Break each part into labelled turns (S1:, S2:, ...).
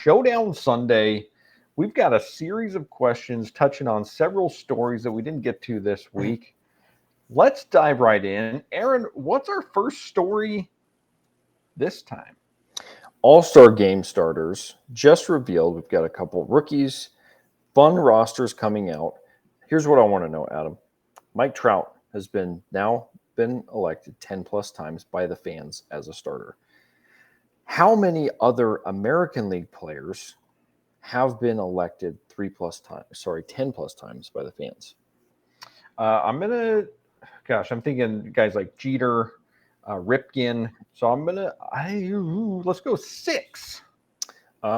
S1: Showdown Sunday. We've got a series of questions touching on several stories that we didn't get to this week. Let's dive right in. Aaron, what's our first story this time?
S2: All-Star game starters just revealed. We've got a couple rookies, fun rosters coming out. Here's what I want to know, Adam. Mike Trout has been elected 10 plus times by the fans as a starter. How many other American League players have been elected 10 plus times by the fans?
S1: I'm thinking guys like Jeter, Ripken. So let's go 6.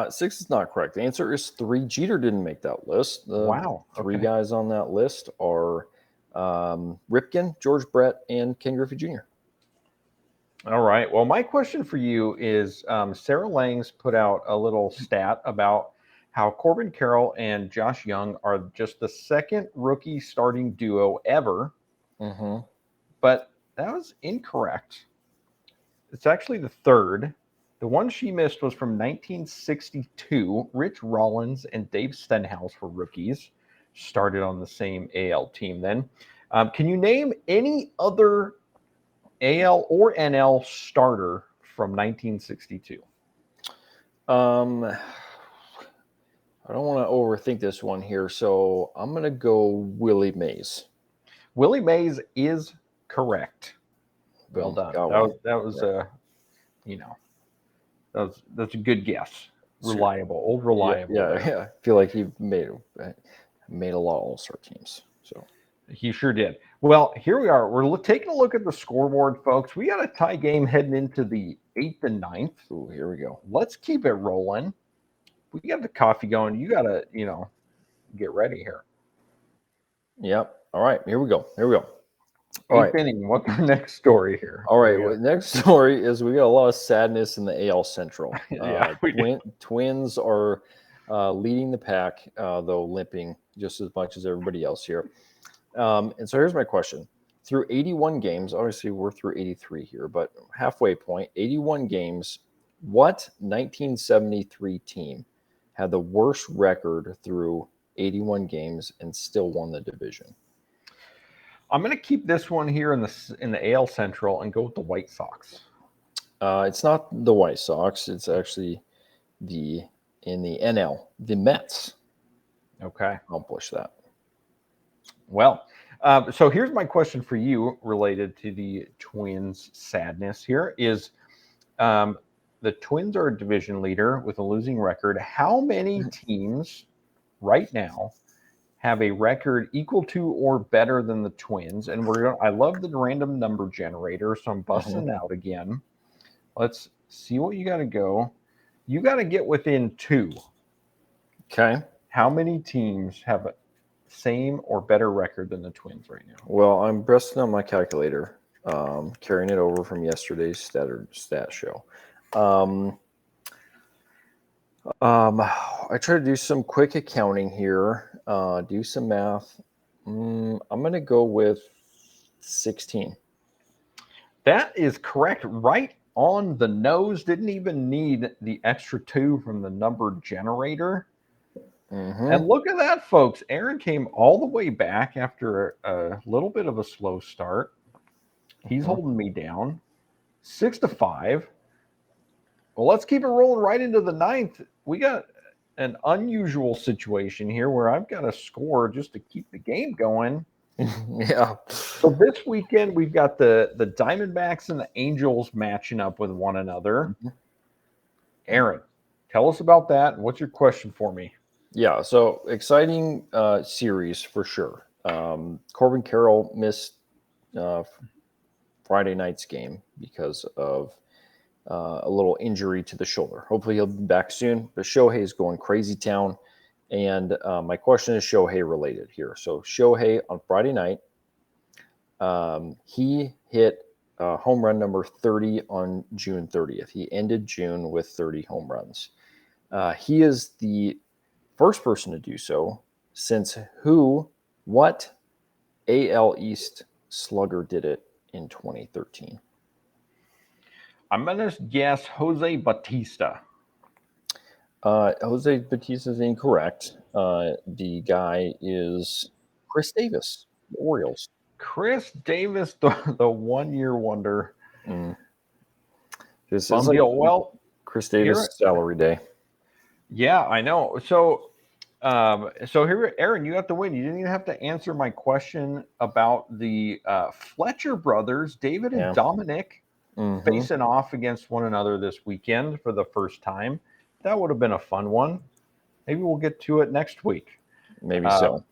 S2: 6 is not correct. The answer is 3. Jeter didn't make that list.
S1: Wow.
S2: Three guys on that list are Ripken, George Brett, and Ken Griffey Jr.
S1: All right. Well, my question for you is Sarah Langs put out a little stat about how Corbin Carroll and Josh Young are just the second rookie starting duo ever.
S2: Mm-hmm.
S1: But that was incorrect. It's actually the third. The one she missed was from 1962. Rich Rollins and Dave Stenhouse were rookies. Started on the same AL team then. Can you name any other AL or NL starter from 1962?
S2: I don't want to overthink this one here, so I'm going to go Willie Mays.
S1: Willie Mays is correct. Well done. That's a good guess. Reliable.
S2: Yeah. I feel like he made a lot of All-Star teams. So
S1: he sure did. Well, here we are. We're taking a look at the scoreboard, folks. We got a tie game heading into the 8th and 9th.
S2: Ooh, here we go.
S1: Let's keep it rolling. We got the coffee going. You got to, get ready here.
S2: Yep. All right. Here we go.
S1: All right. Inning. What's the next story here?
S2: All right. Well, next story is we got a lot of sadness in the AL Central. Twins are leading the pack, though limping just as much as everybody else here. And so here's my question. Through 81 games, obviously we're through 83 here, but halfway point, 81 games, what 1973 team had the worst record through 81 games and still won the division?
S1: I'm going to keep this one here in the AL Central and go with the White Sox.
S2: It's not the White Sox. It's actually in the NL, the Mets.
S1: Okay.
S2: Accomplish that.
S1: Well, so here's my question for you related to the Twins' sadness here is the Twins are a division leader with a losing record. How many teams right now have a record equal to or better than the Twins? And I love the random number generator, so I'm busting out again. Let's see what you got to go. You got to get within 2.
S2: Okay.
S1: How many teams have a same or better record than the Twins right now?
S2: Well, I'm breasting on my calculator, carrying it over from yesterday's stat show. I try to do some quick accounting here, do some math. I'm going to go with 16.
S1: That is correct. Right on the nose. Didn't even need the extra 2 from the number generator.
S2: Mm-hmm.
S1: And look at that, folks. Aaron came all the way back after a little bit of a slow start. He's holding me down 6-5. Well, let's keep it rolling right into the 9th. We got an unusual situation here where I've got to score just to keep the game going.
S2: Yeah.
S1: So this weekend, we've got the Diamondbacks and the Angels matching up with one another. Mm-hmm. Aaron, tell us about that. And what's your question for me?
S2: Yeah, so exciting series for sure. Corbin Carroll missed Friday night's game because of a little injury to the shoulder. Hopefully he'll be back soon. But Shohei is going crazy town. And my question is Shohei related here. So Shohei on Friday night, he hit home run number 30 on June 30th. He ended June with 30 home runs. He is the first person to do so since what AL East slugger did it in 2013?
S1: I'm going to guess Jose Bautista.
S2: Jose Batista is incorrect. The guy is Chris Davis, the Orioles.
S1: Chris Davis, the 1-year wonder.
S2: This
S1: Fun
S2: is like
S1: deal. Well,
S2: Chris Davis salary day.
S1: Yeah, I know. So here, Aaron, you got the win. You didn't even have to answer my question about the Fletcher brothers, David and Dominic, facing off against one another this weekend for the first time. That would have been a fun one. Maybe we'll get to it next week.
S2: Maybe so.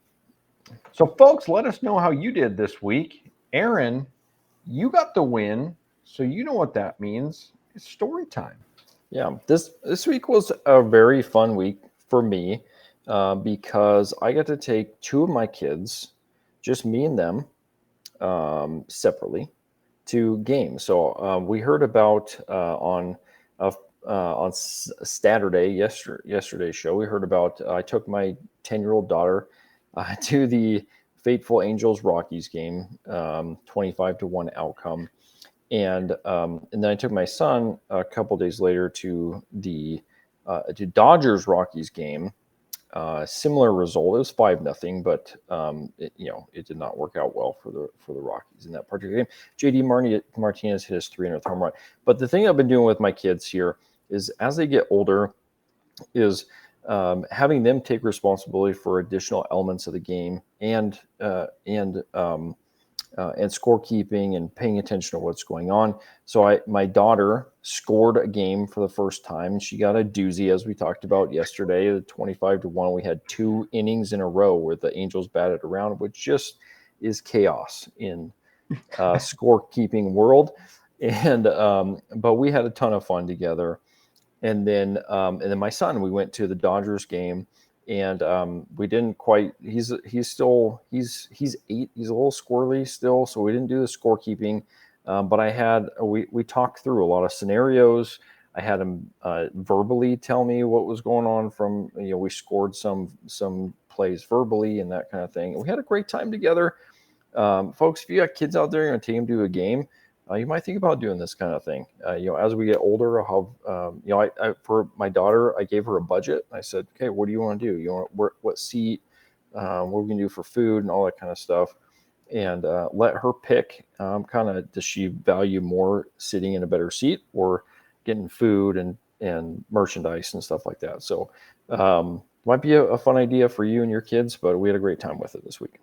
S1: So, folks, let us know how you did this week. Aaron, you got the win, so you know what that means. It's story time.
S2: Yeah, this week was a very fun week for me because I got to take 2 of my kids, just me and them, separately, to games. So we heard about on Saturday, yesterday's show. We heard about I took my 10-year-old daughter to the Fateful Angels Rockies game, 25-1 outcome. And then I took my son a couple days later to the Dodgers Rockies game. Similar result. It was 5-0, but it did not work out well for the Rockies in that particular game. JD Martinez hit his 300th home run. But the thing I've been doing with my kids here is, as they get older, is having them take responsibility for additional elements of the game and scorekeeping and paying attention to what's going on. So my daughter scored a game for the first time, and she got a doozy, as we talked about yesterday, the 25-1. We had 2 innings in a row where the Angels batted around, which just is chaos in scorekeeping world. And but we had a ton of fun together. And then my son, we went to the Dodgers game. And we didn't quite. He's 8. He's a little squirrely still, so we didn't do the scorekeeping. But we talked through a lot of scenarios. I had him verbally tell me what was going on. From we scored some plays verbally and that kind of thing. And we had a great time together, folks. If you got kids out there, you're gonna take them to a game. You might think about doing this kind of thing. As we get older, I'll have, for my daughter, I gave her a budget. I said, okay, what do you want to do? You want what seat? What we can do for food and all that kind of stuff, and let her pick. Kind of, does she value more sitting in a better seat or getting food and merchandise and stuff like that? So, might be a fun idea for you and your kids. But we had a great time with it this week.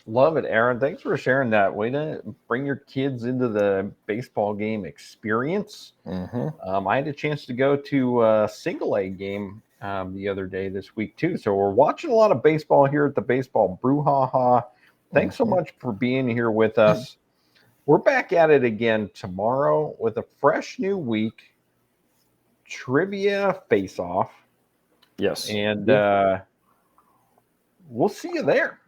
S1: Love it, Aaron. Thanks for sharing that. Way to bring your kids into the baseball game experience. I had a chance to go to a single A game the other day this week too. So we're watching a lot of baseball here at the Baseball Brewhaha. Thanks so much for being here with us. We're back at it again tomorrow with a fresh new week. Trivia face-off.
S2: Yes.
S1: And we'll see you there.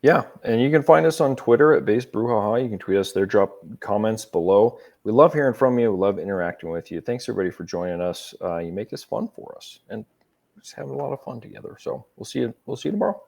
S2: Yeah, and you can find us on Twitter at Base Brewhaha. You can tweet us there, drop comments below. We love hearing from you. We love interacting with you. Thanks, everybody, for joining us. You make this fun for us, and we're just having a lot of fun together. So we'll see you tomorrow.